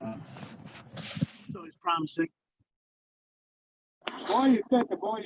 So it's promising. Boy, you said the boy.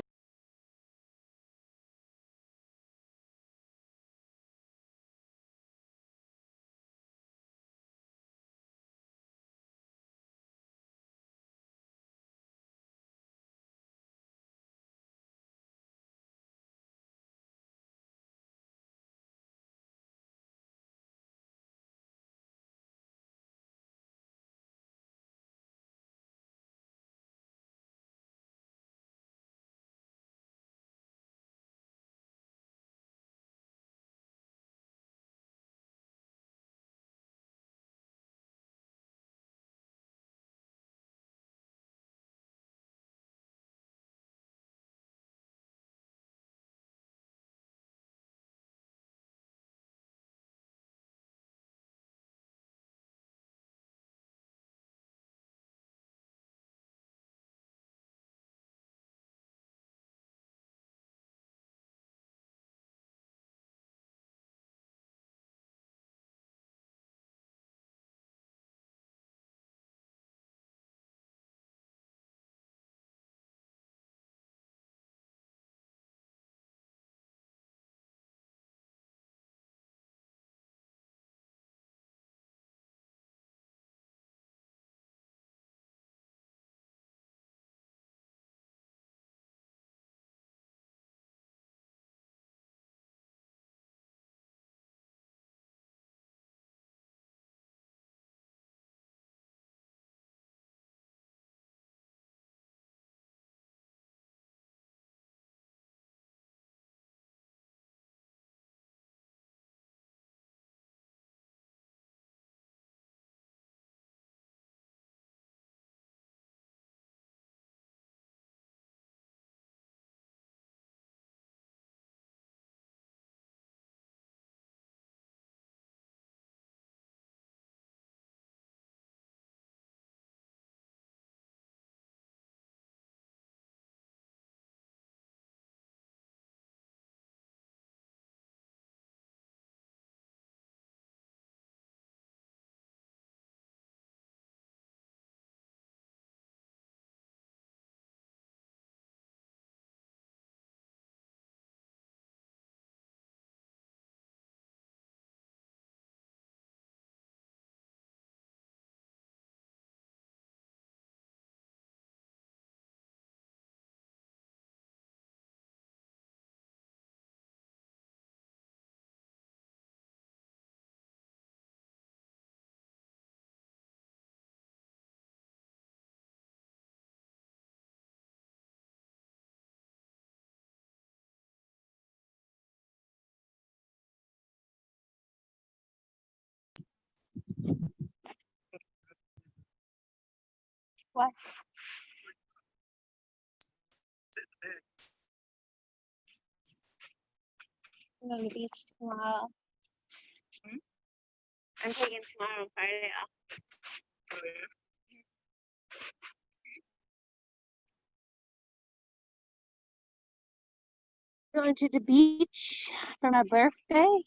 What? I'm going to the beach tomorrow. I'm taking tomorrow and Friday off. Going to the beach for my birthday.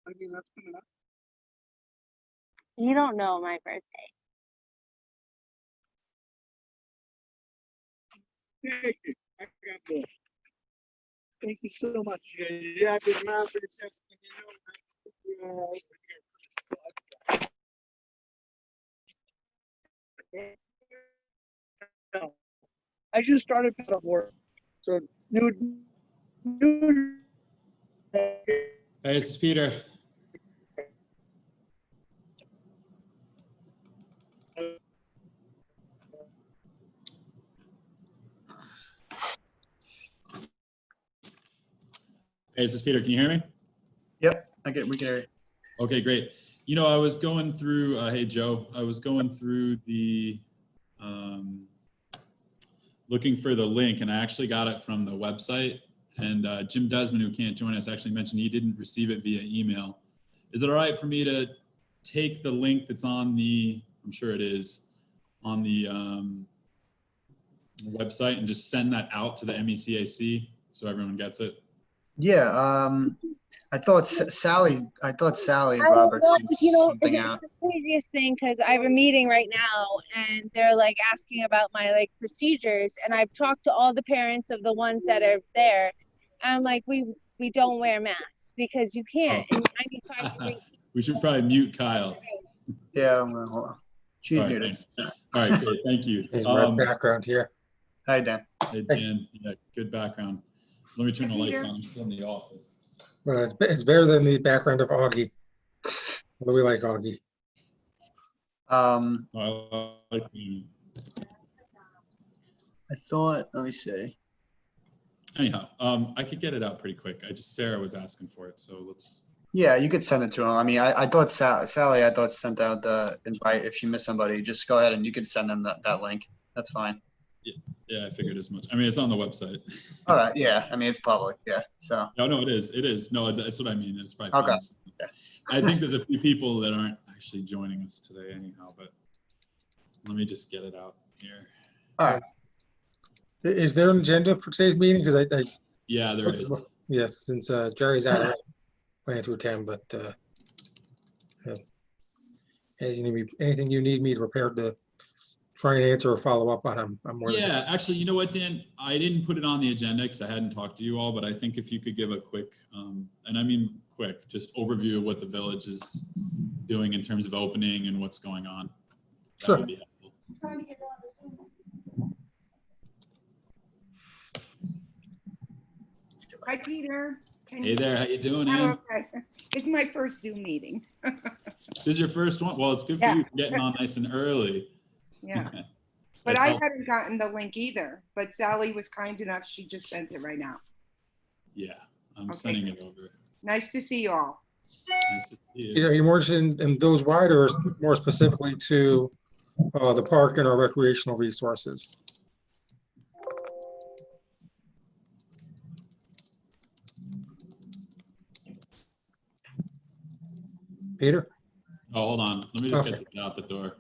I mean, that's coming up. You don't know my birthday. Thank you. I got that. Thank you so much. Yeah, I've been around for the second. I just started paddleboard, so new. Hey, this is Peter. Hey, this is Peter. Can you hear me? Yep, we can hear you. Okay, great. You know, I was going through, hey, Joe, I was going through the, looking for the link, and I actually got it from the website. And Jim Desmond, who can't join us, actually mentioned he didn't receive it via email. Is it all right for me to take the link that's on the, I'm sure it is, on the website and just send that out to the MECAC so everyone gets it? Yeah, I thought Sally I Roberts know, sent you know, something it's out. the craziest thing because I have a meeting right now and they're like asking about my like procedures, and I've talked to all the parents of the ones that are there. I'm like, we don't wear masks because you can't. Oh. And 95 We should probably mute Kyle. Yeah, I'm gonna, hold on. She's All right, muted. thanks. All right, great, thank you. Here's my background here. Hi, Dan. Hey, Dan, yeah, good background. Let me turn the lights on. I'm still in the office. Well, it's better than the background of Augie. What do we like, Augie? Oh, I like the- I thought, let me see. Anyhow, I could get it out pretty quick. Sarah was asking for it, so let's. Yeah, you could send it to him. I mean, I thought Sally, I thought sent out the invite. If she missed somebody, just go ahead and you could send them that link. That's fine. Yeah, I figured as much. I mean, it's on the website. All right. Yeah. I mean, it's public. Yeah. So, No, it is. It is. No, that's what I mean. It's probably. Okay. fine. I think there's a few people that aren't actually joining us today, anyhow. But let me just get it out here. all right. Is there an agenda for today's meeting? Because I Yeah, there is. yes, since Jerry's out, I plan to attend, but yeah. Anything you need me to prepare to try and answer or follow up on, I'm more than Yeah, actually, you know what, Dan? I didn't put it on the agenda because I hadn't talked to you all, but I think if you could give a quick, and I mean quick, just overview of what the village is doing in terms of opening and what's going on. That Sure. would be helpful. Hi, Peter. Can Hey you- there, how you doing, Oh, Ann? okay. It's my first Zoom meeting. This is your first one? Well, it's good for Yeah. you for getting on nice and early. Yeah, That's but I helpful. hadn't gotten the link either, but Sally was kind enough. She just sent it right now. Yeah, I'm Okay. sending it over. Nice to see you all. Nice to see you. Are you more interested in those wide or more specifically to the park and our recreational resources? Peter? Oh, hold on. Let me just Okay. get this out the door.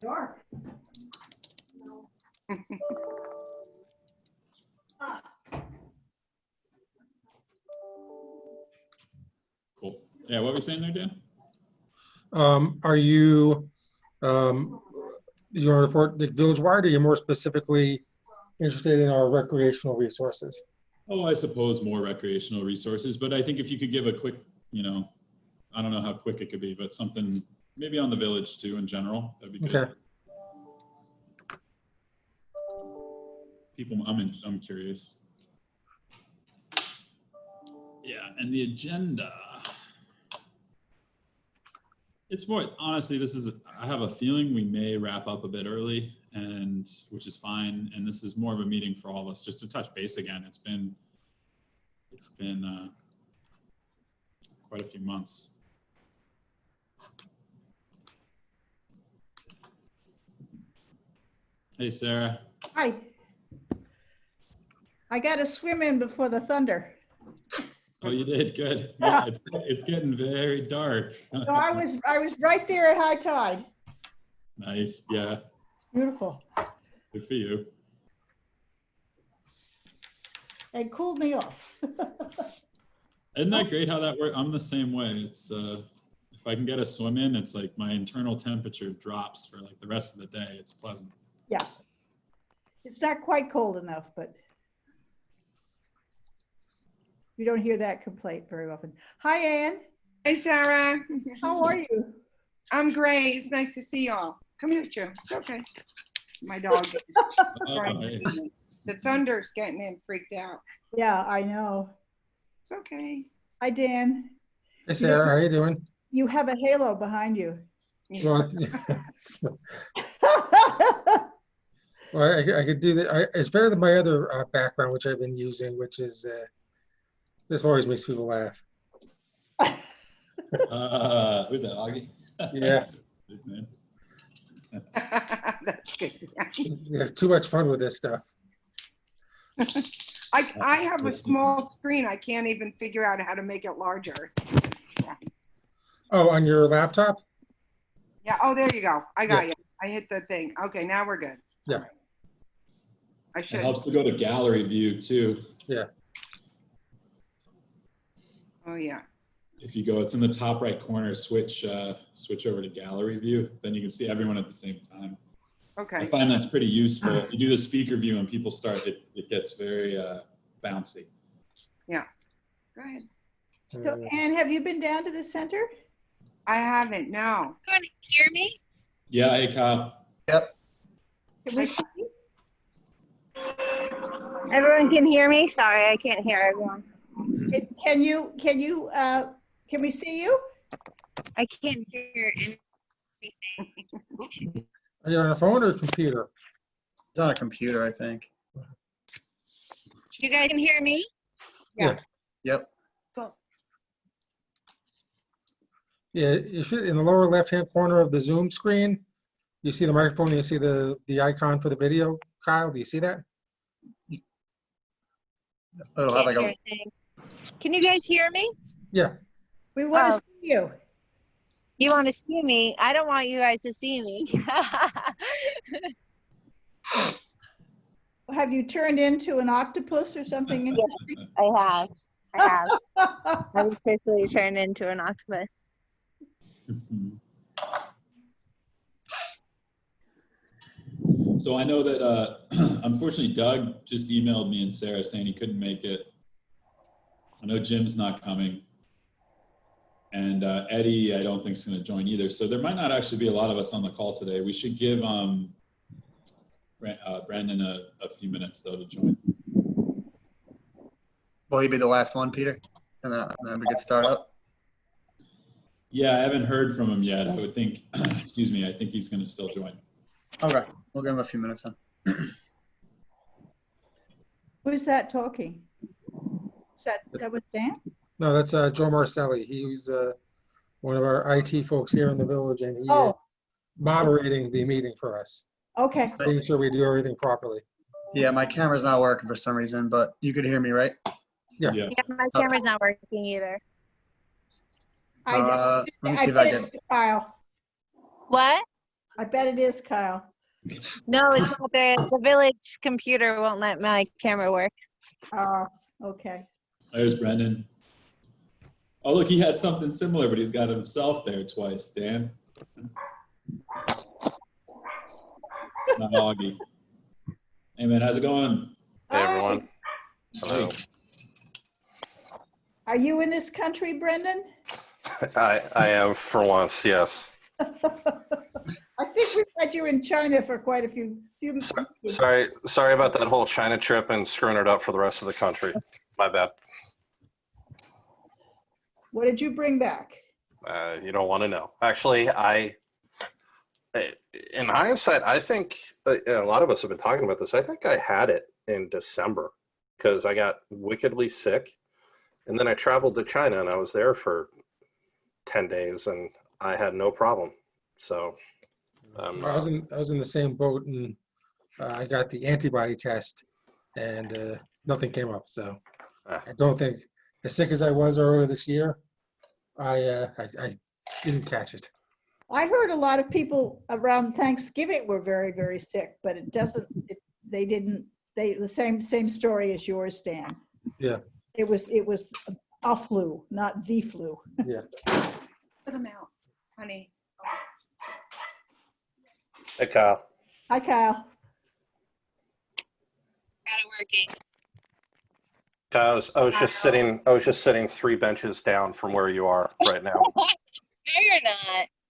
Sure. Cool. Yeah, what were you saying there, Dan? Are you, you want to report the village-wide, or are you more specifically interested in our recreational resources? Oh, I suppose more recreational resources, but I think if you could give a quick, I don't know how quick it could be, but something maybe on the village too in general, that'd be good. Okay. People, I'm curious. Yeah, and the agenda. It's more, honestly, I have a feeling we may wrap up a bit early, and which is fine. And this is more of a meeting for all of us, just to touch base again. It's been quite a few months. Hey, Sarah. Hi. I got to swim in before the thunder. Oh, you did good. Yeah, it's getting very dark. So I was right there at high tide. Nice. Yeah. Beautiful. Good for you. It cooled me off. Isn't that great how that works? I'm the same way. It's if I can get a swim in, it's like my internal temperature drops for like the rest of the day. It's pleasant. Yeah. It's not quite cold enough, but you don't hear that complaint very often. Hi, Ann. Hey, Sarah. How are you? I'm great. It's nice to see you all. Come here, Joe. It's okay. My dog. is trying to Hey. get in. The thunder's getting him freaked out. Yeah, I know. It's okay. Hi, Dan. Hey, Sarah, how you doing? You have a halo behind you. Well, well, I could do that. It's better than my other background, which I've been using, which is, this always makes people laugh. Who's that, Augie? Yeah. Good man. That's good. You have too much fun with this stuff. I have a small screen. I can't even figure out how to make it larger. Oh, on your laptop? Yeah. Oh, there you go. I got you. I hit the thing. Okay, now we're good. Yeah. All right. I It should. helps to go to gallery view too. Yeah. Oh, yeah. If you go, it's in the top right corner, switch over to gallery view, then you can see everyone at the same time. I Okay. find that's pretty useful. If you do the speaker view and people start, it gets very bouncy. Go ahead. So, Anne, have you been down to the center? I haven't, no. You want to hear me? Yeah, hey Kyle. Yep. Can we see you? Everyone can hear me? Sorry, I can't hear everyone. Can we see you? I can't hear anything. Are you on a phone or a computer? It's on a computer, I think. You guys can hear me? Yeah. Yep. Yeah, you should, in the lower left-hand corner of the Zoom screen, you see the microphone, you see the icon for the video. Kyle, do you see that? It'll have like Can't a, hear anything. Can you guys hear me? Yeah. We want Oh. to see you. You want to see me? I don't want you guys to see me. Have you turned into an octopus or something interesting? I have. I've officially turned into an octopus. So I know that unfortunately Doug just emailed me and Sarah saying he couldn't make it. I know Jim's not coming. And Eddie, I don't think is going to join either. So there might not actually be a lot of us on the call today. We should give Brandon a few minutes though to join. will he be the last one, Peter? And then we get started up. Yeah, I haven't heard from him yet. I would think, excuse me, I think he's going to still join. Okay, we'll give him a few minutes then. Who's that talking? That was Dan? No, that's Joe Marcelli. He's one of our IT folks here in the village, and he's Oh, moderating the meeting for us, okay. making sure we do everything properly. Yeah, my camera's not working for some reason, but you could hear me, right? Yeah. Yeah. Yeah, my camera's not working either. I Let me I see if I bet can. it is Kyle. What? I bet it is Kyle. No, it's not. The village computer won't let my camera work. Okay. There's Brendan. Oh, look, he had something similar, but he's got himself there twice, Dan. Not Augie. Hey, man, how's it going? Hey, everyone. Hello. Hey. Are you in this country, Brendan? I am for once, yes. I think we've had you in China for quite a few months. Sorry about that whole China trip and screwing it up for the rest of the country. My bad. What did you bring back? You don't want to know. Actually, in hindsight, I think a lot of us have been talking about this. I think I had it in December because I got wickedly sick. And then I traveled to China and I was there for 10 days and I had no problem. So I was in the same boat, and I got the antibody test, and nothing came up. So I don't think, as sick as I was earlier this year, I didn't catch it. I heard a lot of people around Thanksgiving were very, very sick, but it doesn't, the same story as yours, Dan. Yeah. It was a flu, not the flu. Yeah. Put them out, honey. Hey, Kyle. Hi, Kyle. Got it working. Kyle, I was just sitting 3 benches down from where you are right now. No, you're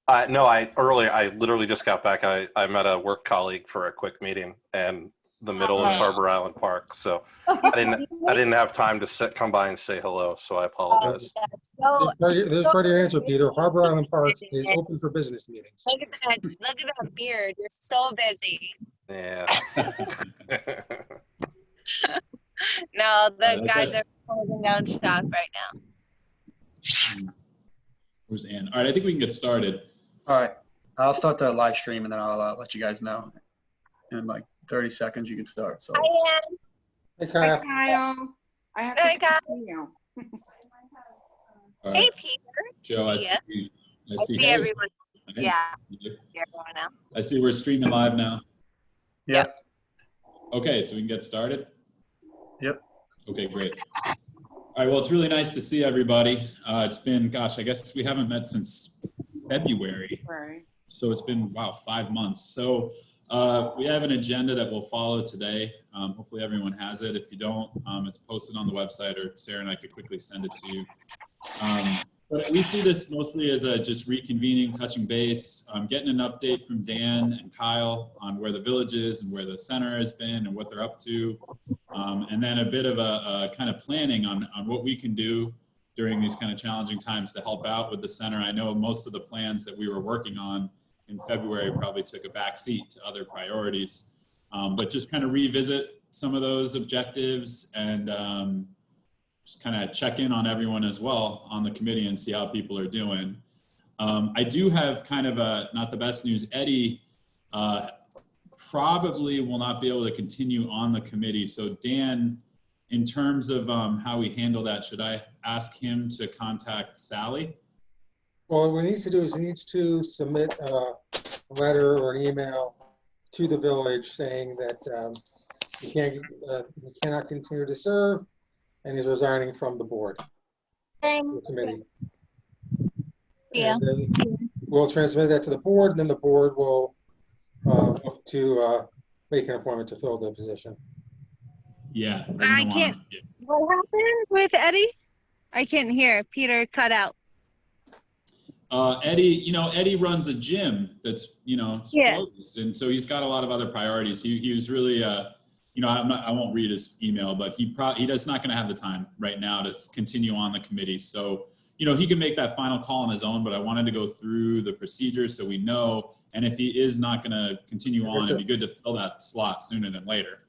not. No, I literally just got back. I met a work colleague for a quick meeting, and the middle is Harbor Island Park. So I didn't have time to come by and say hello. So I apologize. So, There's part of your answer, Peter. Harbor Island Park is open for business meetings. look at that! Look at that beard. You're so busy. Yeah. No, the guys that's- are closing down shop right now. Where's Ann? All right, I think we can get started. All right, I'll start the live stream and then I'll let you guys know. In like 30 seconds, you can start. So. Hi, Ann. Hey, Hi, Kyle. Kyle. I have Hi, to Kyle. see you. All Hey, right, Peter. Joe, I See ya. see. I see hey. everyone. Okay. Yeah. See you. See everyone now. I see we're streaming live now. Yep. Okay, so we can get started? Yep. Okay, great. All right, well, it's really nice to see everybody. It's been, gosh, I guess we haven't met since February. Right. So it's been, wow, 5 months. So we have an agenda that we'll follow today. Hopefully everyone has it. If you don't, it's posted on the website, or Sarah and I could quickly send it to you. But we see this mostly as a just reconvening, touching base, getting an update from Dan and Kyle on where the village is and where the center has been and what they're up to. And then a bit of a kind of planning on what we can do during these kind of challenging times to help out with the center. I know most of the plans that we were working on in February probably took a back seat to other priorities, but just kind of revisit some of those objectives and just kind of check in on everyone as well on the committee and see how people are doing. I do have kind of not the best news. Eddie probably will not be able to continue on the committee. So Dan, in terms of how we handle that, should I ask him to contact Sally? Well, what he needs to do is he needs to submit a letter or an email to the village saying that he cannot continue to serve and he's resigning from the board, the committee. Yeah. And then we'll transmit that to the board, and then the board will look to make an appointment to fill the position. Yeah. I can't. What happened with Eddie? I can't hear. Peter cut out. Eddie, Eddie runs a gym that's, it's Yeah. closed. And so he's got a lot of other priorities. He was really, I won't read his email, but he's not going to have the time right now to continue on the committee. So, he can make that final call on his own, but I wanted to go through the procedures so we know. And if he is not going to continue on, it'd be good to fill that slot sooner than later,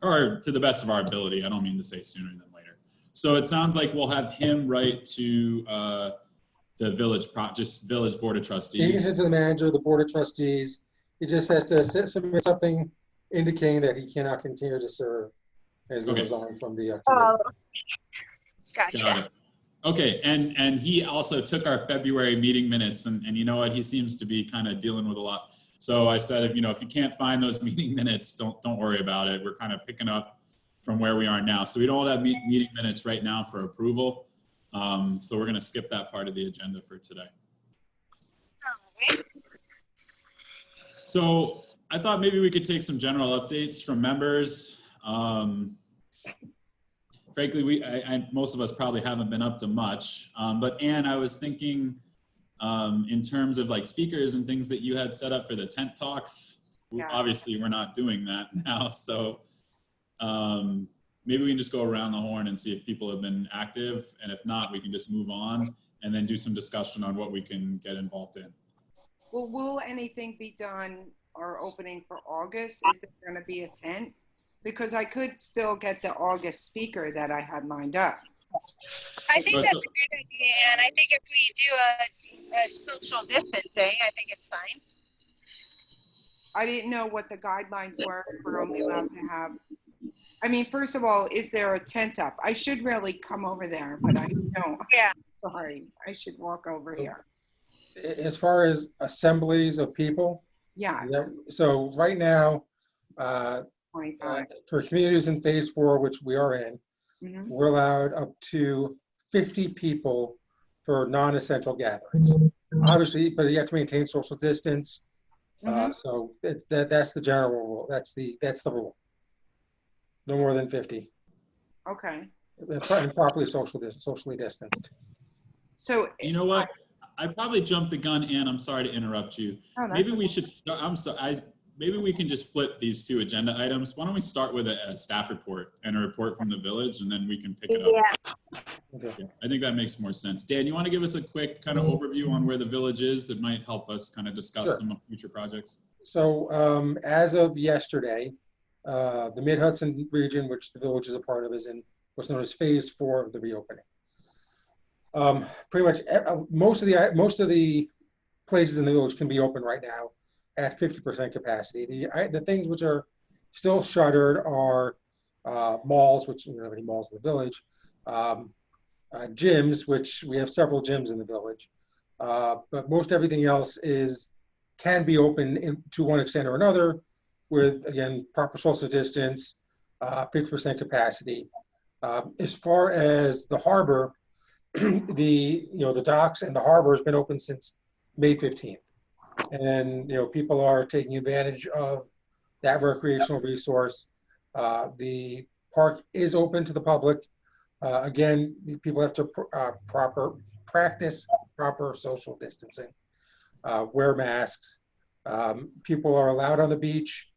or to the best of our ability. I don't mean to say sooner than later. So it sounds like we'll have him write to the village board of trustees. He can send to the manager of the board of trustees. He just has to submit something indicating that he cannot continue to serve as he resigns from the committee. Gotcha. Got it. Okay, and he also took our February meeting minutes, and you know what? He seems to be kind of dealing with a lot. So I said, if you can't find those meeting minutes, don't worry about it. We're kind of picking up from where we are now. So we don't have meeting minutes right now for approval. So we're going to skip that part of the agenda for today. So I thought maybe we could take some general updates from members. Frankly, most of us probably haven't been up to much. But Ann, I was thinking in terms of like speakers and things that you had set up for the tent talks. Yeah. Obviously, we're not doing that now. So maybe we can just go around the horn and see if people have been active. And if not, we can just move on and then do some discussion on what we can get involved in. Well, will anything be done or opening for August? Is there going to be a tent? Because I could still get the August speaker that I had lined up. I think that's a good idea, and I think if we do a social distancing, I think it's fine. I didn't know what the guidelines were. We're only allowed to have, I mean, first of all, is there a tent up? I should really come over there, but I don't. Yeah. Sorry, I should walk over here. As far as assemblies of people, Yes, so right now, 25. for communities in phase 4, which we are in, Mhm. we're allowed up to 50 people for non-essential gatherings. Obviously, but you have to maintain social distance. Mhm. So that's the general rule. That's the rule. No more than 50. Okay. And properly socially distanced. So, You know what? I probably jumped the gun, Ann. I'm sorry to interrupt you. oh, that's Maybe we should start, maybe we can just flip these two agenda items. Why don't we start with a staff report and a report from the village, and then we can pick it up. Okay. Yeah, I think that makes more sense. Dan, you want to give us a quick kind of overview on where the village is that might help us kind of discuss Sure. some future projects? So as of yesterday, the Mid-Hudson region, which the village is a part of, is in what's known as phase 4 of the reopening. Pretty much most of the places in the village can be open right now at 50% capacity. The things which are still shuttered are malls, which we don't have any malls in the village, gyms, which we have several gyms in the village, but most everything else can be open to one extent or another, with again proper social distance, 50% capacity. As far as the harbor, the docks and the harbor has been open since May 15th. And, people are taking advantage of that recreational resource. The park is open to the public. Again, people have to practice proper social distancing, wear masks. People are allowed on the beach.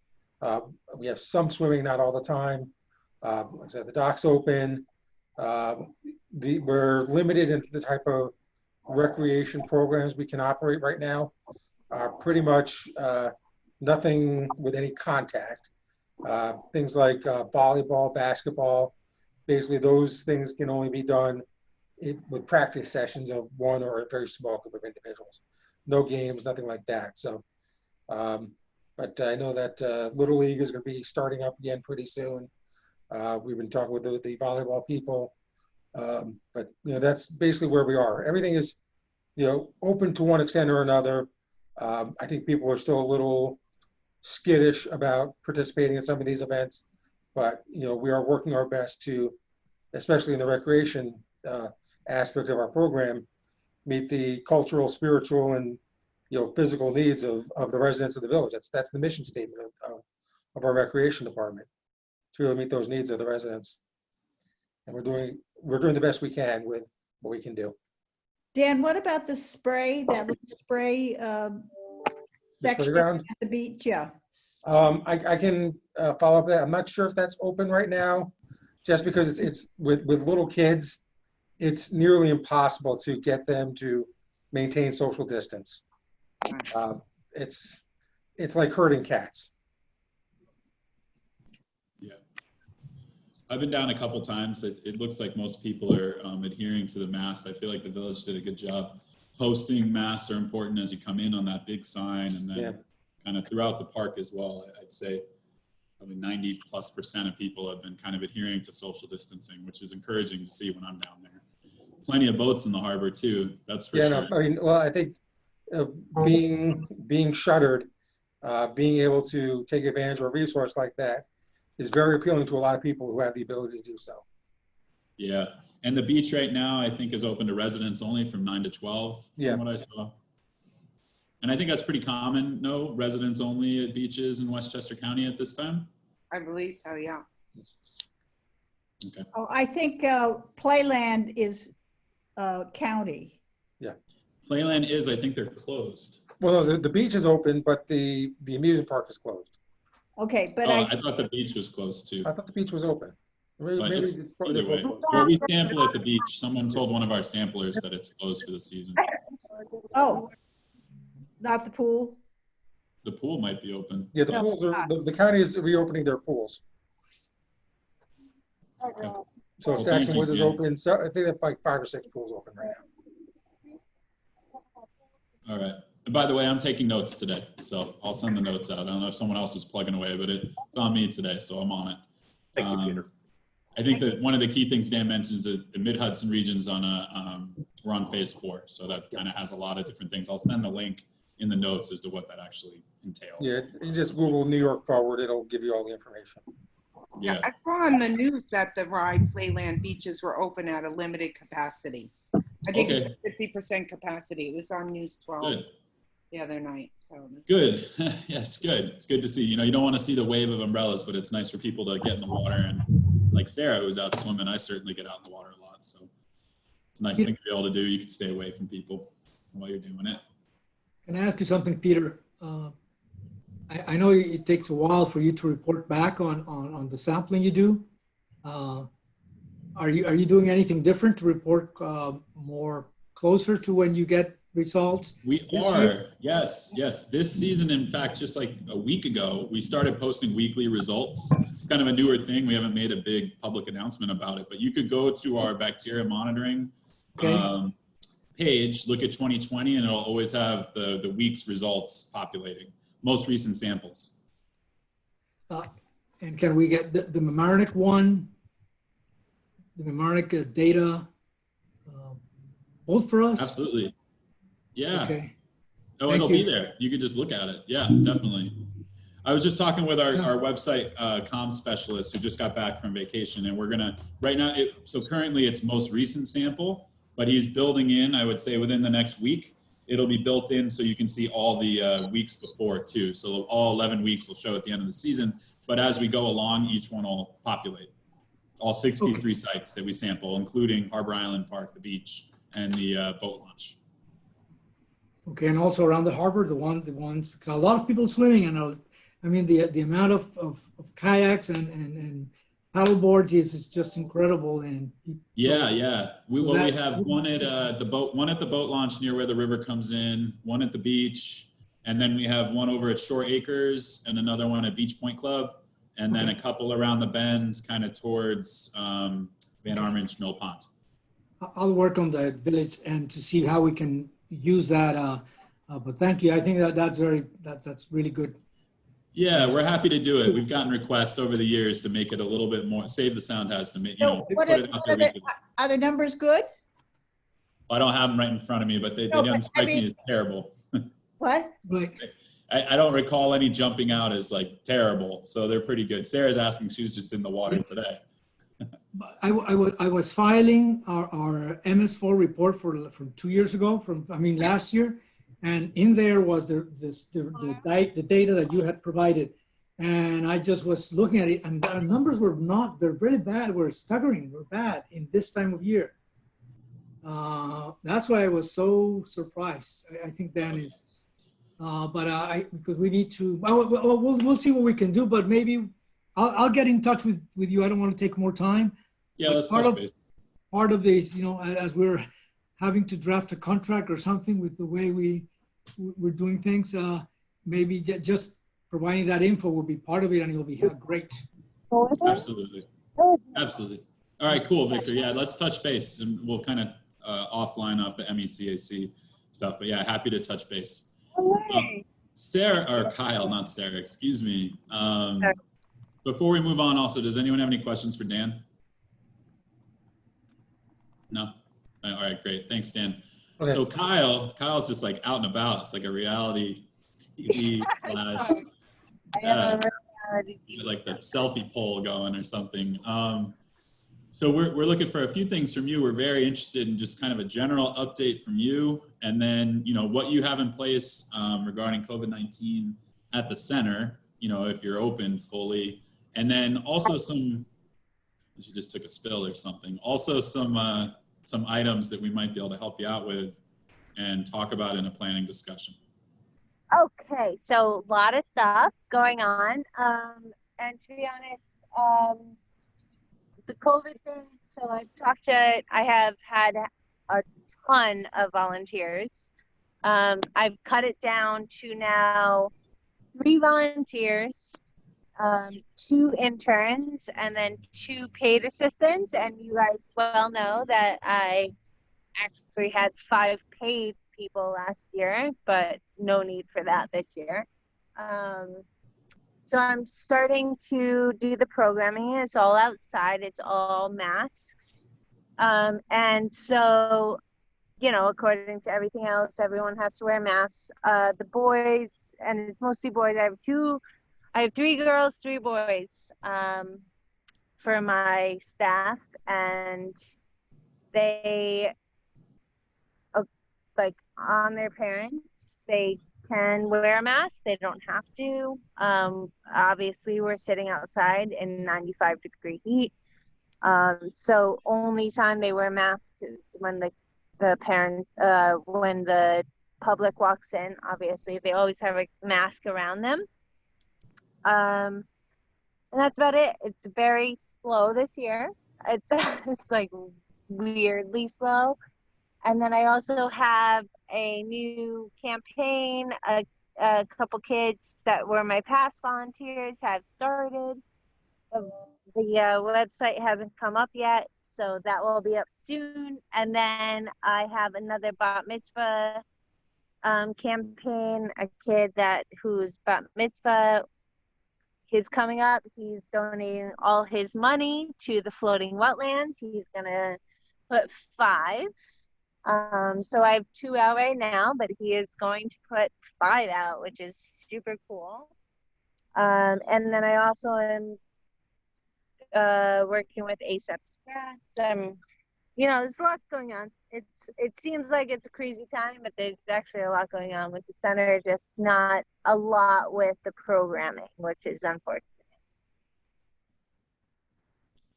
We have some swimming, not all the time. Like I said, the dock's open. We're limited in the type of recreation programs we can operate right now. Pretty much nothing with any contact. Things like volleyball, basketball, basically those things can only be done with practice sessions of one or a very small group of individuals. No games, nothing like that. So, but I know that Little League is going to be starting up again pretty soon. We've been talking with the volleyball people, but that's basically where we are. Everything is, open to one extent or another. I think people are still a little skittish about participating in some of these events, but we are working our best to, especially in the recreation aspect of our program, meet the cultural, spiritual, and physical needs of the residents of the village. That's the mission statement of our recreation department, to really meet those needs of the residents. And we're doing the best we can with what we can do. Dan, what about the spray, that little spray section playground? at the beach? Yeah. I can follow up that. I'm not sure if that's open right now, just because it's with little kids, it's nearly impossible to get them to maintain social distance. It's like herding cats. Yeah. I've been down a couple times. It looks like most people are adhering to the masks. I feel like the village did a good job posting masks are important as you come in on that big sign, and then kind of throughout the park as well. I'd say probably 90+% of people have been kind of adhering to social distancing, which is encouraging to see when I'm down there. Plenty of boats in the harbor too, that's for sure. No, I mean, well, I think being shuttered, being able to take advantage of a resource like that is very appealing to a lot of people who have the ability to do so. Yeah, and the beach right now, I think, is open to residents only from 9 to 12, from what I saw. And I think that's pretty common, no? Residents only at beaches in Westchester County at this time? I believe so, yeah. Okay. Oh, I think Playland is county. Yeah. Playland is, I think they're closed. Well, the beach is open, but the amusement park is closed. Okay, but I thought the beach was closed too. I thought the beach was open. Maybe Either they're way. both closed. Well, we sample at the beach. Someone told one of our samplers that it's closed for the season. oh, not the pool. The pool might be open. Yeah, the pools are, the county is reopening their pools. Okay. So Well, Saxon thank you, Woods is Dan. open. So I think they have like 5 or 6 pools open right now. All right. And by the way, I'm taking notes today, so I'll send the notes out. I don't know if someone else is plugging away, but it's on me today, so I'm on it. Thank you, Peter. I think that one of the key things Dan mentions is the Mid-Hudson region's on we're on phase 4, so that kind of has a lot of different things. I'll send the link in the notes as to what that actually entails. Yeah, you just Google New York Forward, it'll give you all the information. Yeah. I saw on the news that the Rye Playland beaches were open at a limited capacity. I think Okay. it's 50% capacity. It was on News 12 Good. the other night. So Good. Yeah, it's good. It's good to see. You know, you don't want to see the wave of umbrellas, but it's nice for people to get in the water. And like Sarah, who's out swimming, I certainly get out in the water a lot. So it's a nice thing to be able to do. You can stay away from people while you're doing it. Can I ask you something, Peter? I know it takes a while for you to report back on the sampling you do. Are you doing anything different to report more closer to when you get results? We are, yes. This season, in fact, just like a week ago, we started posting weekly results. It's kind of a newer thing. We haven't made a big public announcement about it, but you could go to our bacteria monitoring page, look at 2020, and it'll always have the week's results populating, most recent samples. And can we get the Mamaroneck one, the Mamaroneck data, both for us? Absolutely. Yeah. Okay. Oh, Thank it'll you. be there. You could just look at it. Yeah, definitely. I was just talking with Yeah. our website comm specialist who just got back from vacation, and we're gonna right now. So currently, it's most recent sample, but he's building in. I would say within the next week, it'll be built in so you can see all the weeks before too. So all 11 weeks will show at the end of the season. But as we go along, each one will populate. All 63 sites that we sample, including Harbor Island Park, the beach, and the boat launch. Okay, and also around the harbor, the ones, because a lot of people swimming, and I mean, the amount of kayaks and paddle boards is just incredible. And Yeah. We have one at the boat launch near where the river comes in, one at the beach, and then we have one over at Shore Acres and another one at Beach Point Club, and then a couple around the bend, kind of towards Van Arminch Mill Pond. I'll work on the village and to see how we can use that. But thank you. I think that's really good. Yeah, we're happy to do it. We've gotten requests over the years to make it a little bit more, Save the Sound has to make, So put it out there weekly. are the numbers good? I don't have them right in front of me, but they No, don't but strike I me mean- as terrible. What? Right. I don't recall any jumping out as like terrible, so they're pretty good. Sarah's asking, she was just in the water today. I was filing our MS4 report from 2 years ago, last year, and in there was the data that you had provided, and I just was looking at it, and the numbers they're really bad. We're staggering. We're bad in this time of year. That's why I was so surprised. I think Dan is, because we need to. We'll see what we can do, but maybe I'll get in touch with you. I don't want to take more time. Yeah, But let's touch base. part of this, as we're having to draft a contract or something with the way we're doing things, maybe just providing that info will be part of it, and it'll be great. Absolutely. Absolutely. All right, cool, Victor. Yeah, let's touch base, and we'll kind of offline off the MECAC stuff. But yeah, happy to touch base. Sarah, or Kyle, not Sarah, excuse me. Before we move on, also, does anyone have any questions for Dan? No? All right, great. Thanks, Dan. Okay. So Kyle's just like out and about. It's like a reality TV slash, like the selfie poll going or something. So we're looking for a few things from you. We're very interested in just kind of a general update from you, and then what you have in place regarding COVID-19 at the center. If you're open fully, and then also some. She just took a spill or something. Also some items that we might be able to help you out with and talk about in a planning discussion. Okay, so a lot of stuff going on. And to be honest, the COVID thing, so I have had a ton of volunteers. I've cut it down to now 3 volunteers, 2 interns, and then 2 paid assistants. And you guys well know that I actually had 5 paid people last year, but no need for that this year. So I'm starting to do the programming. It's all outside. It's all masks. And so, according to everything else, everyone has to wear masks. The boys, and it's mostly boys. I have 3 girls, 3 boys for my staff, and they, on their parents, they can wear a mask. They don't have to. Obviously, we're sitting outside in 95-degree heat. So only time they wear masks is when the parents, when the public walks in. Obviously, they always have a mask around them. And that's about it. It's very slow this year. It's like weirdly slow. And then I also have a new campaign. A couple kids that were my past volunteers have started. The website hasn't come up yet, so that will be up soon. And then I have another bat mitzvah campaign. A kid whose bat mitzvah is coming up. He's donating all his money to the floating wetlands. He's gonna put 5. So I have 2 out right now, but he is going to put 5 out, which is super cool. And then I also am working with ASAP Express. You know, there's a lot going on. It seems like it's a crazy time, but there's actually a lot going on with the center, just not a lot with the programming, which is unfortunate.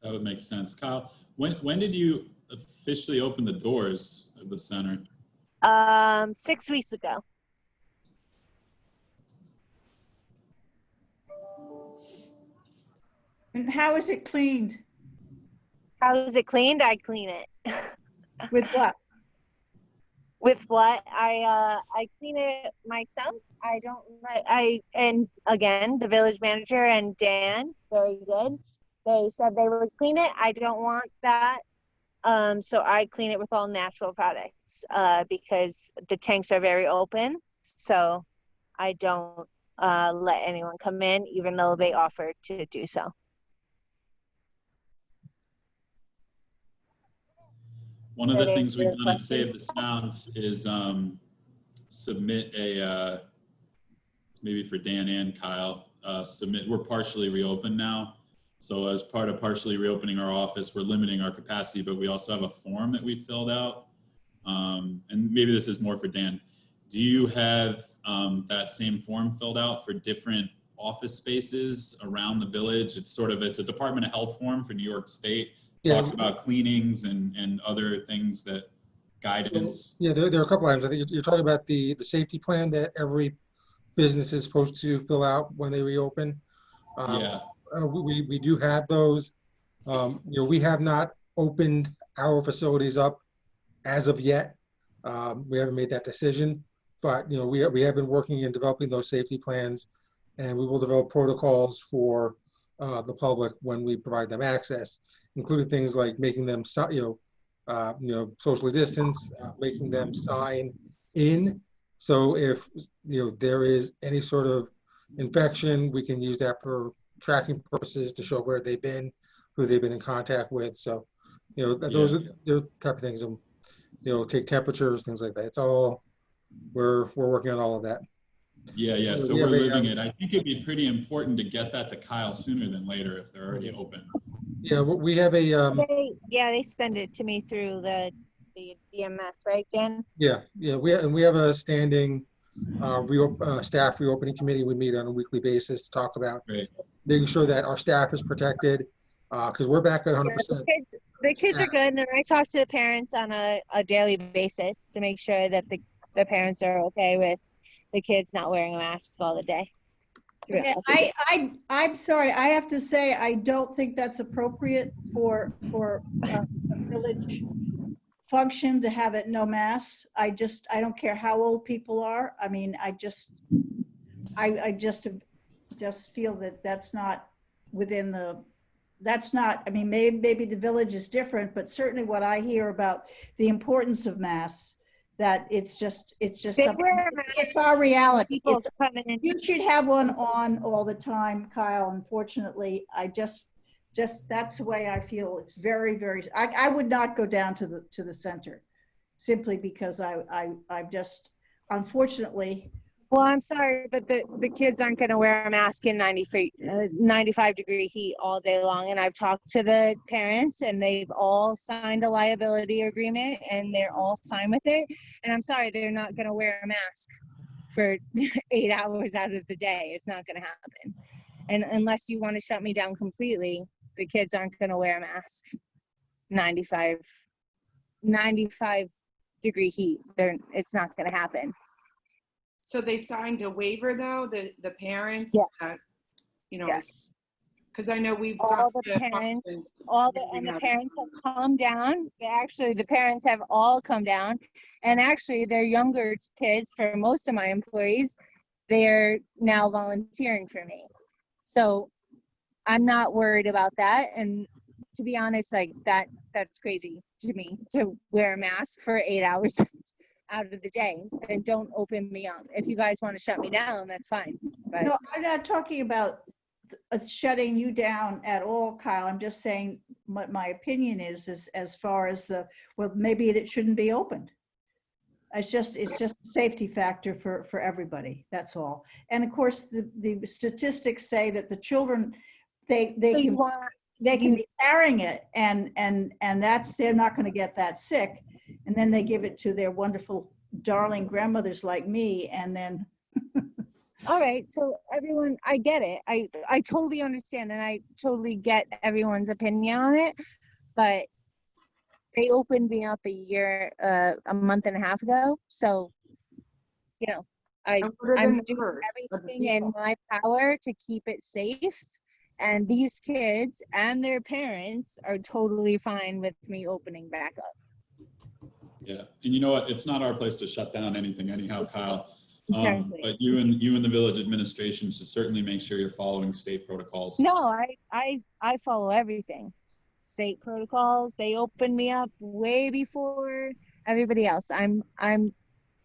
That would make sense. Kyle, when did you officially open the doors of the center? 6 weeks ago. And how is it cleaned? How is it cleaned? I clean it. With what? With what? I clean it myself. I don't like, and again, the village manager and Dan, very good. They said they would clean it. I don't want that. So I clean it with all natural products, because the tanks are very open. So I don't let anyone come in, even though they offered to do so. One of the That things we've answer done your at Save the Sound is submit a, maybe for Dan and Kyle, we're partially reopened now. So as part of partially reopening our office, we're limiting our capacity, but we also have a form that we filled out. And maybe this is more for Dan. Do you have that same form filled out for different office spaces around the village? It's a Department of Health form for New York State. Yeah. Talks about cleanings and other things that guidance. Yeah, there are a couple items. I think you're talking about the safety plan that every business is supposed to fill out when they reopen. Yeah. We do have those. You know, we have not opened our facilities up as of yet. We haven't made that decision, but you know, we have been working in developing those safety plans, and we will develop protocols for the public when we provide them access, including things like making them socially distance, making them sign in. So if there is any sort of infection, we can use that for tracking purposes to show where they've been, who they've been in contact with. So, those are the type of things. Take temperatures, things like that. It's all we're working on all of that. Yeah. So we're living it. I think it'd be pretty important to get that to Kyle sooner than later if they're already open. Yeah, we have a. They send it to me through the DMS, right, Dan? Yeah. We have a standing staff reopening committee. We meet on a weekly basis to talk about making sure that our staff is protected, because we're back at 100%. The kids are good, and I talk to the parents on a daily basis to make sure that the parents are okay with the kids not wearing a mask all the day. Okay, I'm sorry, I have to say, I don't think that's appropriate for a village function to have it no masks. I don't care how old people are. I mean, I just feel that that's not within I mean, maybe the village is different, but certainly what I hear about the importance of masks, that it's just something, it's our reality. You should have one on all the time, Kyle. Unfortunately, that's the way I feel. It's very, very, I would not go down to the center simply because I just, unfortunately. Well, I'm sorry, but the kids aren't going to wear a mask in 95-degree heat all day long. And I've talked to the parents, and they've all signed a liability agreement, and they're all fine with it. And I'm sorry, they're not going to wear a mask for 8 hours out of the day. It's not going to happen. And unless you want to shut me down completely, the kids aren't going to wear a mask. 95-degree heat. It's not going to happen. So they signed a waiver though, the parents? Yes. Yes. Because I know we've all got the parents, the parents have come down. Actually, the parents have all come down, and actually, they're younger kids. For most of my employees, they're now volunteering for me. So I'm not worried about that. And to be honest, that's crazy to me to wear a mask for 8 hours out of the day. Then don't open me up. If you guys want to shut me down, that's fine. But No, I'm not talking about shutting you down at all, Kyle. I'm just saying what my opinion is as far as well, maybe it shouldn't be opened. It's just a safety factor for everybody. That's all. And of course, the statistics say that the children, they So you can want, they can you- be carrying it, and that's, they're not going to get that sick, and then they give it to their wonderful darling grandmothers like me, and then all right, so everyone, I get it. I totally understand, and I totally get everyone's opinion on it, but they opened me up a month and a half ago. So, you know, And what are the I'm doing numbers of the everything in people? my power to keep it safe. And these kids and their parents are totally fine with me opening back up. Yeah, and you know what? It's not our place to shut down anything anyhow, Kyle. Exactly. But you and the village administration should certainly make sure you're following state protocols. No, I follow everything. State protocols, they opened me up way before everybody else. I'm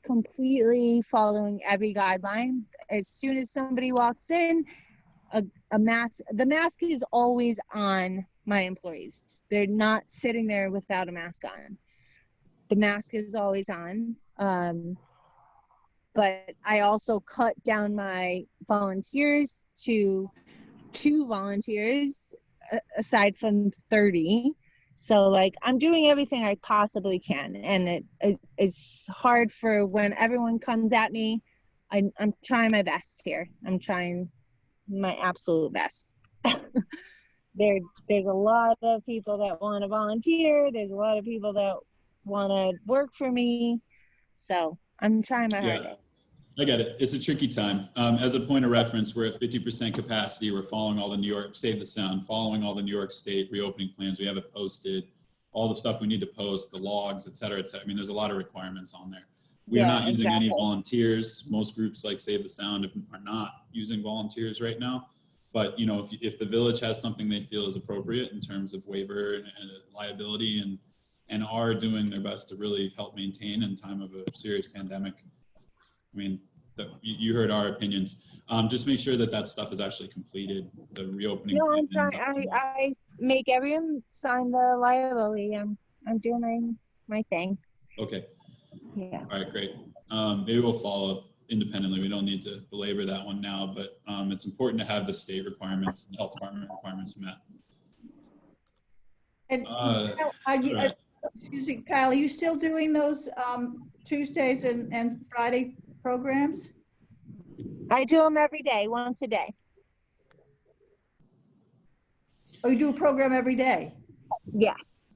completely following every guideline. As soon as somebody walks in, the mask is always on my employees. They're not sitting there without a mask on. The mask is always on. But I also cut down my volunteers to 2 volunteers aside from 30. So like I'm doing everything I possibly can, and it's hard for when everyone comes at me. I'm trying my best here. I'm trying my absolute best. There's a lot of people that want to volunteer. There's a lot of people that want to work for me. So I'm trying my hardest. I get it. It's a tricky time. As a point of reference, we're at 50% capacity. We're following all the New York, Save the Sound, following all the New York State reopening plans. We have it posted, all the stuff we need to post, the logs, et cetera, et cetera. I mean, there's a lot of requirements on there. We are not using any exactly. volunteers. Most groups like Save the Sound are not using volunteers right now. But you know, if the village has something they feel is appropriate in terms of waiver and liability, and are doing their best to really help maintain in time of a serious pandemic, I mean, you heard our opinions. Just make sure that stuff is actually completed. The reopening. No, I'm plan. trying. I make everyone sign the liability. I'm doing my thing. Okay. Yeah. All right, great. Maybe we'll follow up independently. We don't need to belabor that one now, but it's important to have the state requirements and health department requirements met. And Right. excuse me, Kyle, are you still doing those Tuesdays and Friday programs? I do them every day, once a day. Oh, you do a program every day? Yes.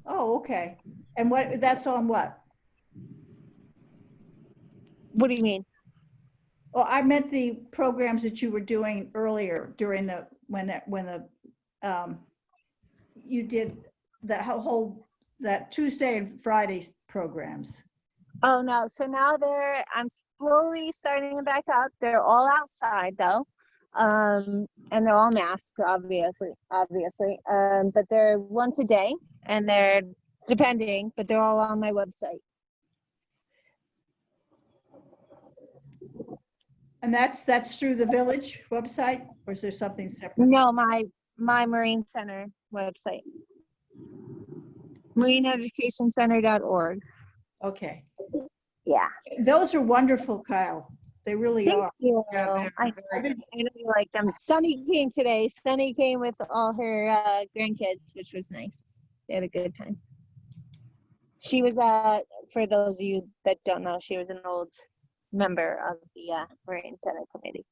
Oh, okay. And that's on what? What do you mean? Well, I meant the programs that you were doing earlier during when you did that Tuesday and Friday programs. Oh no, so now I'm slowly starting them back up. They're all outside though. And they're all masked, obviously. But they're once a day, and they're depending, but they're all on my website. And that's through the village website, or is there something separate? No, my Marine Center website. MarineEducationCenter.org. Okay. Yeah. Those are wonderful, Kyle. They really Thank are. you. Yeah, I know you like them. Sunny came today. Sunny came with all her grandkids, which was nice. They had a good time. She was, for those of you that don't know, she was an old member of the Marine Center Committee.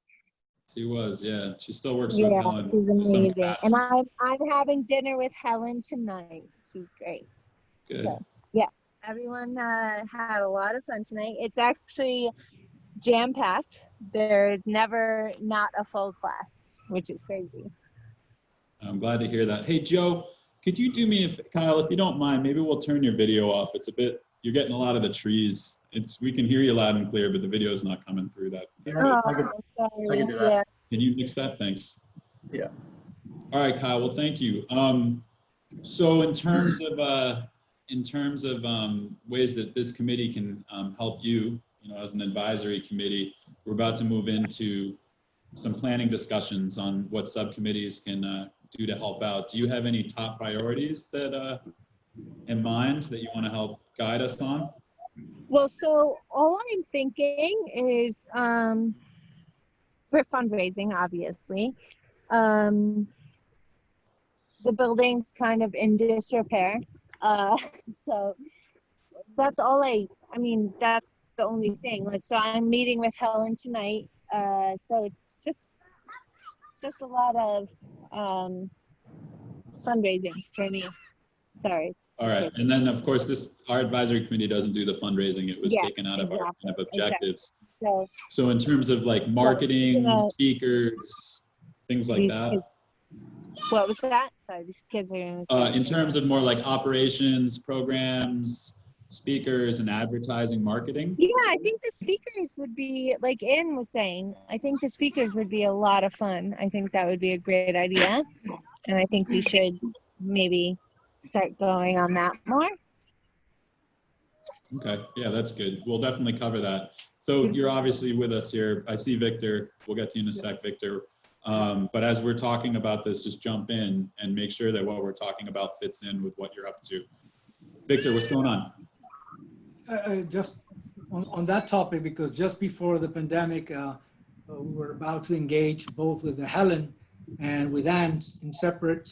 She was, yeah. She still works with Yeah, Helen. she's in some amazing. capacity. And I'm having dinner with Helen tonight. She's great. Good. So, yes, everyone had a lot of fun tonight. It's actually jam-packed. There's never not a full class, which is crazy. I'm glad to hear that. Hey, Joe, could you do me, Kyle, if you don't mind, maybe we'll turn your video off. It's a bit, you're getting a lot of the trees. We can hear you loud and clear, but the video's not coming through that. Yeah, I could Sorry. do that. Yeah. Can you fix that? Thanks. Yeah. All right, Kyle. Well, thank you. So in terms of ways that this committee can help you, as an advisory committee, we're about to move into some planning discussions on what subcommittees can do to help out. Do you have any top priorities that in mind that you want to help guide us on? Well, so all I'm thinking is for fundraising, obviously. The building's kind of in disrepair. So that's all I mean, that's the only thing. Like, so I'm meeting with Helen tonight. So it's just a lot of fundraising for me. Sorry. All right, and then of course our advisory committee doesn't do the fundraising. It was Yes, taken out of our kind of exactly. objectives. So So in terms of like marketing, Yeah. speakers, things like these that. kids, what was that? Sorry, these kids are gonna say. In terms of more like operations, programs, speakers, and advertising, marketing. Yeah, I think the speakers would be, like Ann was saying, I think the speakers would be a lot of fun. I think that would be a great idea. And I think we should maybe start going on that more. Okay, yeah, that's good. We'll definitely cover that. So you're obviously with us here. I see Victor. We'll get to you in a sec, Victor. But as we're talking about this, just jump in and make sure that what we're talking about fits in with what you're up to. Victor, what's going on? Just on that topic, because just before the pandemic, we were about to engage both with Helen and with Ann in separate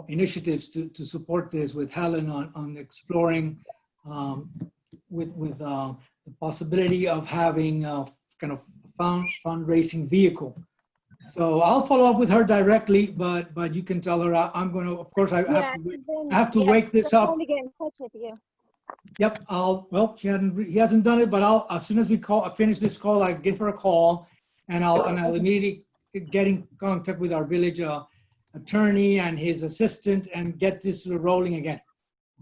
initiatives to support this with Helen on exploring with the possibility of having a kind of fundraising vehicle. So I'll follow up with her directly, but you can tell her I'm going to, of course, I have to wake this up. I'm going to get in touch with you. Yep, he hasn't done it, but as soon as we finish this call, I give her a call, and I'll immediately get in contact with our village attorney and his assistant and get this rolling again.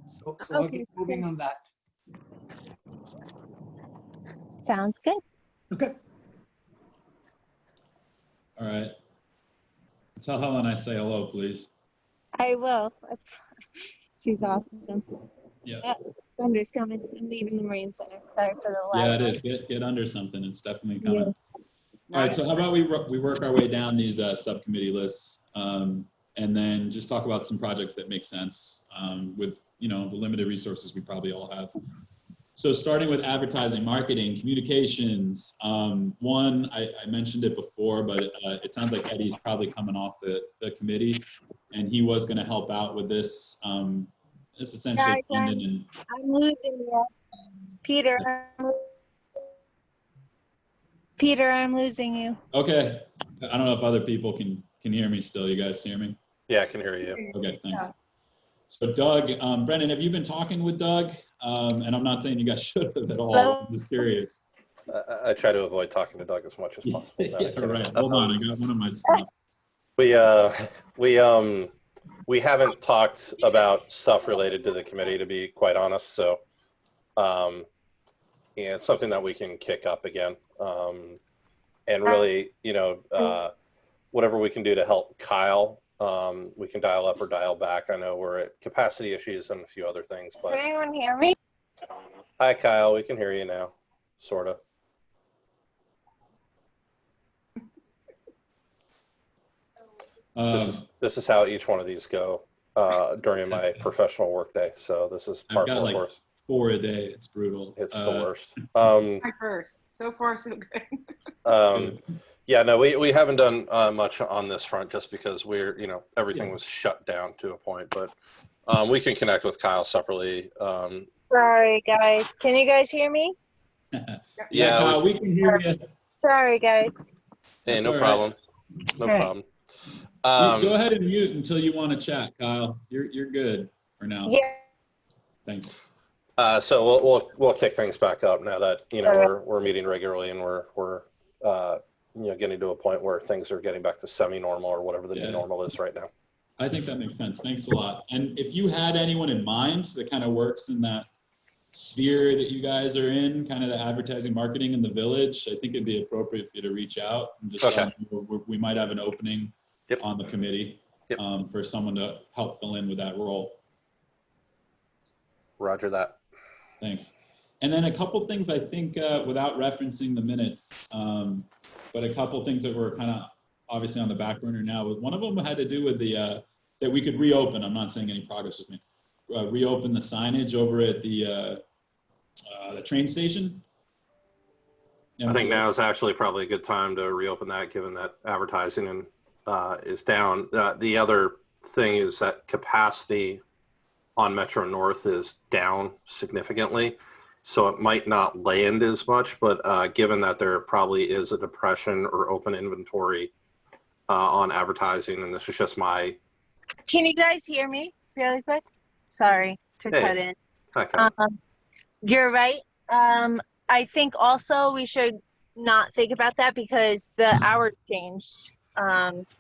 So I'll get moving on that. Sounds good. Okay. All right. Tell Helen I say hello, please. I will. She's awesome. Yeah. Thunder's coming. I'm leaving the Marine Center. Sorry for the loud Yeah, it noise. is. Get under something. It's definitely coming. Yeah. All right, so how about we work our way down these subcommittee lists, and then just talk about some projects that make sense with the limited resources we probably all have. So starting with advertising, marketing, communications. One, I mentioned it before, but it sounds like Eddie's probably coming off the committee, and he was going to help out with this. It's essentially I'm losing you. Peter, I'm losing you. Okay. I don't know if other people can hear me still. You guys hear me? Yeah, I can hear you. Okay, thanks. So Doug, Brendan, have you been talking with Doug? And I'm not saying you guys should have at all. I'm just curious. I try to avoid talking to Doug as much as possible. Yeah, right. Hold on, I got one of my stuff. We haven't talked about stuff related to the committee, to be quite honest. So, it's something that we can kick up again. And really, whatever we can do to help Kyle, we can dial up or dial back. I know we're at capacity issues and a few other things, but. Can anyone hear me? Hi, Kyle. We can hear you now, sort of. This is how each one of these go during my professional workday. So this is part of the course. 4 a day. It's brutal. It's the worst. My first. So far, so good. Yeah, no, we haven't done much on this front just because everything was shut down to a point. But we can connect with Kyle separately. Sorry, guys. Can you guys hear me? Yeah, Kyle, we can hear you. Sorry, guys. Hey, no problem. No problem. Go ahead and mute until you want to chat, Kyle. You're good for now. Yeah. Thanks. So we'll kick things back up now that we're meeting regularly and we're getting to a point where things are getting back to semi-normal or whatever the new normal is right now. I think that makes sense. Thanks a lot. And if you had anyone in mind that kind of works in that sphere that you guys are in, kind of the advertising, marketing in the village, I think it'd be appropriate for you to reach out and just we might have an opening on the committee for someone to help fill in with that role. Roger that. Thanks. And then a couple things I think without referencing the minutes, but a couple things that were kind of obviously on the back burner now. One of them had to do with the that we could reopen. I'm not saying any progress was made. Reopen the signage over at the the train station. I think now is actually probably a good time to reopen that, given that advertising is down. The other thing is that capacity on Metro North is down significantly, so it might not land as much, but given that there probably is a depression or open inventory on advertising, and this is just my... Can you guys hear me really quick? Sorry to Hey. cut in. Okay. You're right. I think also we should not think about that because the hours changed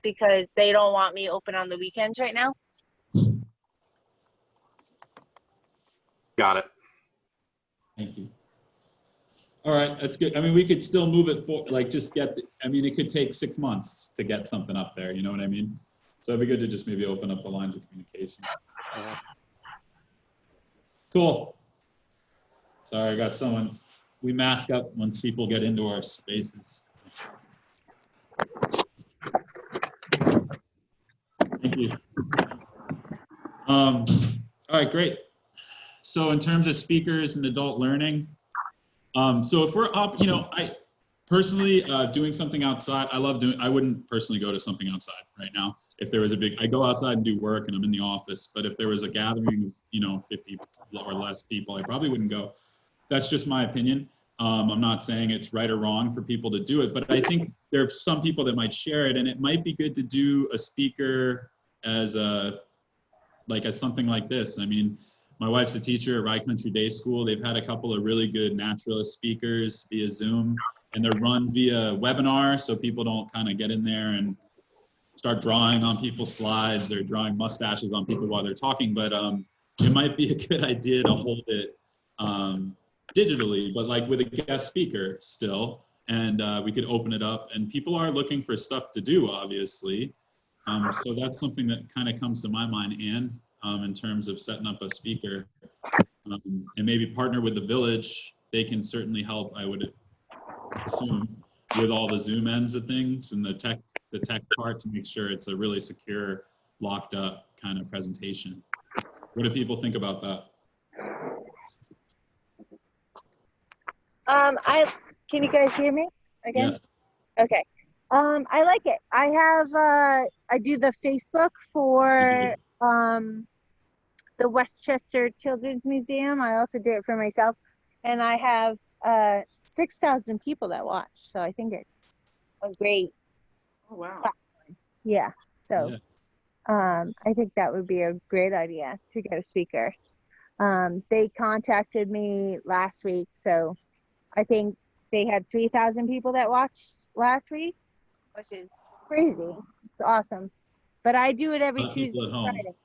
because they don't want me open on the weekends right now. Got it. Thank you. All right, that's good. I mean, we could still move it for, like, just get, I mean, it could take 6 months to get something up there, you know what I mean? So it'd be good to just maybe open up the lines of communication. Cool. Sorry, I got someone. We mask up once people get into our spaces. Thank you. All right, great. So in terms of speakers and adult learning, so if we're up, you know, I personally doing something outside, I love doing, I wouldn't personally go to something outside right now. If there was a big, I go outside and do work and I'm in the office, but if there was a gathering of, you know, 50 or less people, I probably wouldn't go. That's just my opinion. I'm not saying it's right or wrong for people to do it, but I think there are some people that might share it, and it might be good to do a speaker as a, like as something like this. I mean, my wife's a teacher at Rye Country Day School. They've had a couple of really good naturalist speakers via Zoom, and they're run via webinar, so people don't kind of get in there and start drawing on people's slides or drawing mustaches on people while they're talking. But it might be a good idea to hold it digitally, but like with a guest speaker still, and we could open it up, and people are looking for stuff to do, obviously. So that's something that kind of comes to my mind, Anne, in terms of setting up a speaker, and maybe partner with the village. They can certainly help, I would assume, with all the Zoom ends of things and the tech part to make sure it's a really secure, locked up kind of presentation. What do people think about that? Can you guys hear me again? Yes. Okay. I like it. I have, I do the Facebook for, the Westchester Children's Museum. I also do it for myself, and I have, 6,000 people that watch. So I think it's a great, Oh, wow. yeah. So, Yeah. I think that would be a great idea to get a speaker. They contacted me last week, so I think they had 3,000 people that watched last week, which is crazy. It's awesome. But I do it every A lot of Tuesday people at and home. Friday.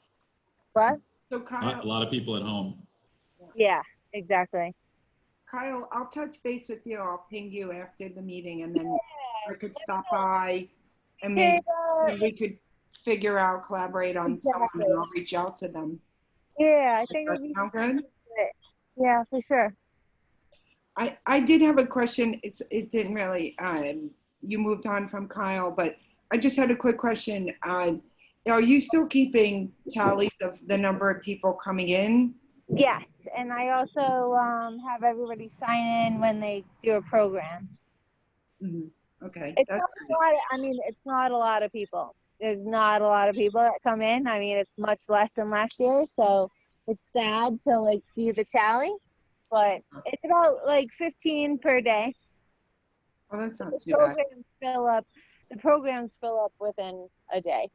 What? So A Kyle, lot of people at home. Yeah, exactly. Kyle, I'll touch base with you. I'll ping you after the meeting, and then I could stop by and maybe we could figure out, collaborate on someone, and I'll reach out to them. Yeah, I think it Does would be that sound good? Yeah, for sure. I did have a question. It didn't really, you moved on from Kyle, but I just had a quick question. Are you still keeping tallies of the number of people coming in? Yes, and I also have everybody sign in when they do a program. Mhm. Okay. It's That's not a lot. I mean, it's not a lot of people. There's not a lot of people that come in. I mean, it's much less than last year, so it's sad to like see the tally, but it's about like 15 per day. well, that's not The too bad. programs fill up. The programs fill up within a day.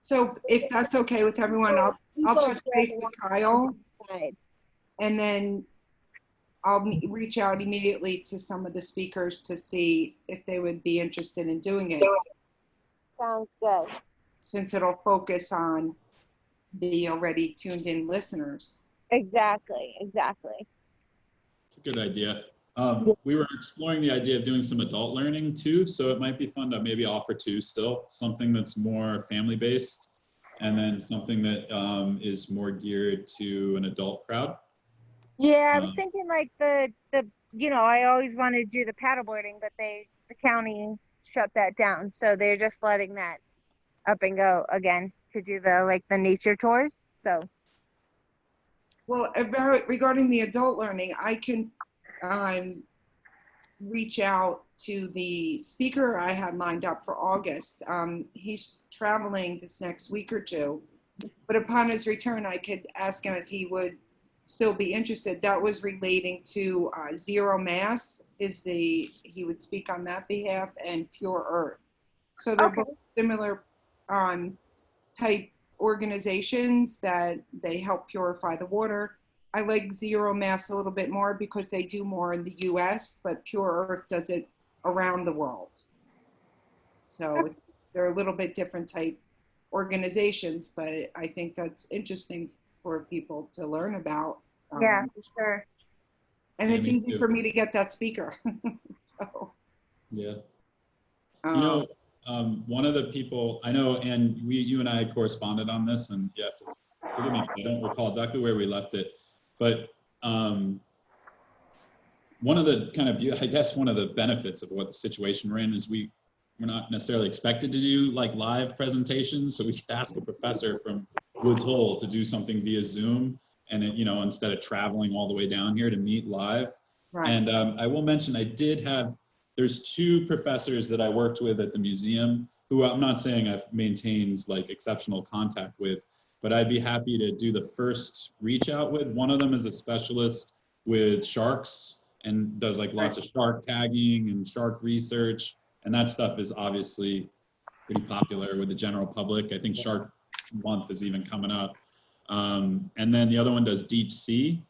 So if that's okay with everyone, I'll touch base with Kyle, Right. and then I'll reach out immediately to some of the speakers to see if they would be interested in doing it, Sounds good. since it'll focus on the already tuned in listeners. Exactly. Exactly. It's a good idea. We were exploring the idea of doing some adult learning too, so it might be fun to maybe offer two still, something that's more family-based, and then something that is more geared to an adult crowd. Yeah, I was thinking like the you know, I always wanted to do the paddleboarding, but the county shut that down, so they're just letting that up and go again to do the nature tours. So Well, about regarding the adult learning, I can reach out to the speaker I have lined up for August. He's traveling this next week or two, but upon his return, I could ask him if he would still be interested. That was relating to Zero Mass he would speak on that behalf, and Pure Earth. So they're both similar type organizations that they help purify the water. I like Zero Mass a little bit more because they do more in the US, but Pure Earth does it around the world. So they're a little bit different type organizations, but I think that's interesting for people to learn about. Yeah, for sure. And Yeah, it's me easy too. for me to get that speaker. So, Yeah. You know, one of the people I know, and you and I had corresponded on this, and yeah, forgive me if I don't recall exactly where we left it, but one of the kind of, I guess, one of the benefits of what the situation we're in is we're not necessarily expected to do like live presentations, so we could ask a professor from Woods Hole to do something via Zoom, and you know, instead of traveling all the way down here to meet live. right. And I will mention, there's two professors that I worked with at the museum who I'm not saying I've maintained like exceptional contact with, but I'd be happy to do the first reach out with. One of them is a specialist with sharks and does like lots of shark tagging and shark research. And that stuff is obviously pretty popular with the general public. I think Shark Month is even coming up. And then the other one does deep sea.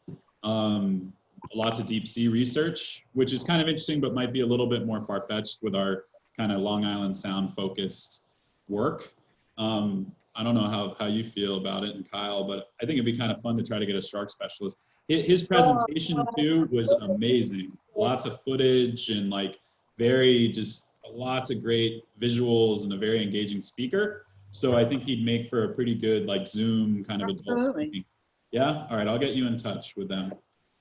Lots of deep sea research, which is kind of interesting, but might be a little bit more far-fetched with our kind of Long Island Sound focused work. I don't know how you feel about it, and Kyle, but I think it'd be kind of fun to try to get a shark specialist. His presentation too was amazing. Lots of footage and like just lots of great visuals and a very engaging speaker. So I think he'd make for a pretty good like Zoom kind of adult Absolutely. speaking. Yeah, all right, I'll get you in touch with them.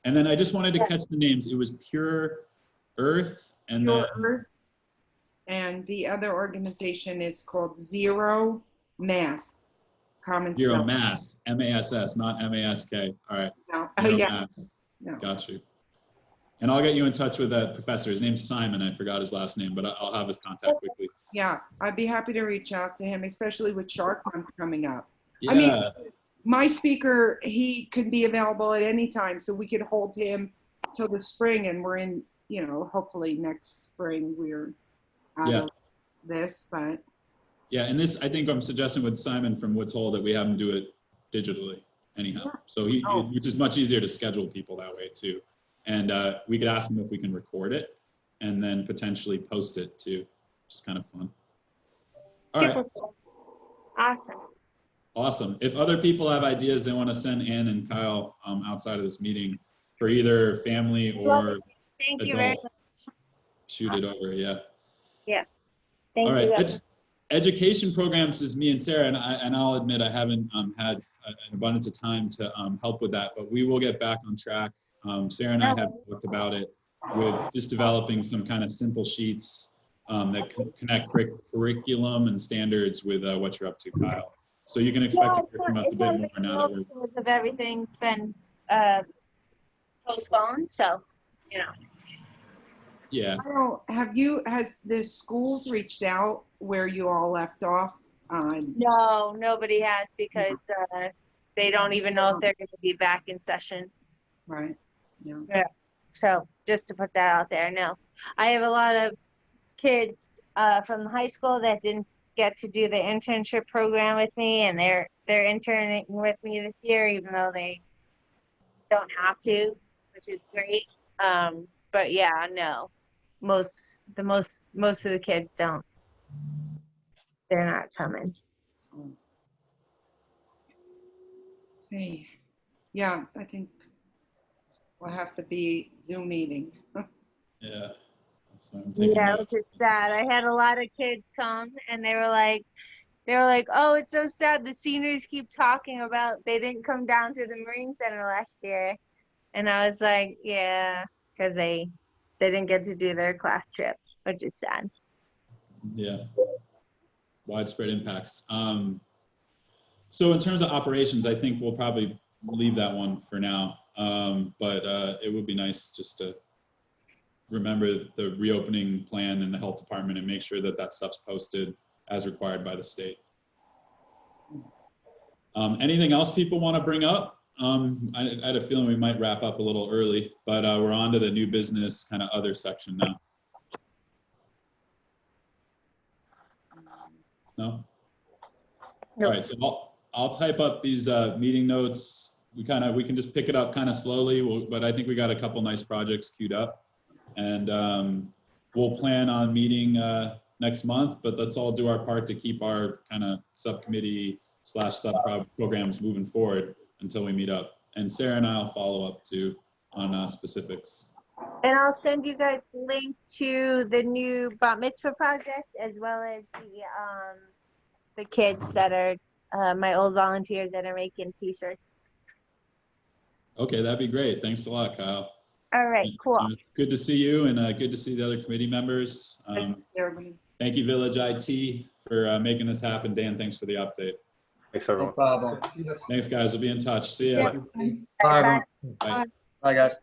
And then I just wanted to catch the names. It was Pure Earth and Pure Earth, and the other organization is called Zero Mass. Common Zero spelling. Mass, M-A-S-S, not M-A-S-K. All right, No. Zero Yeah. Mass. No. Got you. And I'll get you in touch with that professor. His name's Simon. I forgot his last name, but I'll have his contact quickly. Yeah, I'd be happy to reach out to him, especially with Shark Month coming up. Yeah, I mean, my speaker, he could be available at any time, so we could hold him till the spring, and we're in, you know, hopefully next spring we're out of this, but. yeah, and this, I think I'm suggesting with Simon from Woods Hole that we have him do it digitally anyhow. So which is much easier to schedule people that way too. And we could ask him if we can record it and then potentially post it too, which is kind of fun. All right. Awesome. Awesome. If other people have ideas they want to send Ann and Kyle outside of this meeting for either family or Thank you very adult, much. shoot it over. Yeah. Yeah. Thank All you. right. Education programs is me and Sarah, and I'll admit I haven't had an abundance of time to help with that, but we will get back on track. Sarah and I have talked about it with just developing some kind of simple sheets that connect curriculum and standards with what you're up to, Kyle. So you can expect to hear from us a bit more now that we're. Because of everything's been postponed, so you know. Yeah. Kyle, has the schools reached out where you all left off? No, nobody has because they don't even know if they're going to be back in session. Right. Yeah. So just to put that out there, no. I have a lot of kids from the high school that didn't get to do the internship program with me, and they're interning with me this year, even though they don't have to, which is great. But yeah, no, most of the kids don't. They're not coming. Hey, yeah, I think we'll have to be Zoom meeting. Yeah. So I'm taking Yeah, notes. which is sad. I had a lot of kids come, and they were like, oh, it's so sad. The seniors keep talking about they didn't come down to the Marine Center last year. And I was like, yeah, because they didn't get to do their class trip, which is sad. Yeah. Widespread impacts. So in terms of operations, I think we'll probably leave that one for now. But it would be nice just to remember the reopening plan in the health department and make sure that that stuff's posted as required by the state. Anything else people want to bring up? I had a feeling we might wrap up a little early, but we're on to the new business kind of other section now. No? All right, so I'll type up these meeting notes. We can just pick it up kind of slowly, but I think we got a couple nice projects queued up. And we'll plan on meeting next month, but let's all do our part to keep our kind of subcommittee / sub programs moving forward until we meet up. And Sarah and I'll follow up too on specifics. And I'll send you guys a link to the new Bat Mitzvah project, as well as the kids that are my old volunteers that are making t-shirts. Okay, that'd be great. Thanks a lot, Kyle. All right, cool. Good to see you, and good to see the other committee members. Everybody. Thank you, Village IT, for making this happen. Dan, thanks for the update. Thanks, No everyone. problem. Thanks, guys. We'll be in touch. See ya. Bye, everyone. Bye. Bye, guys.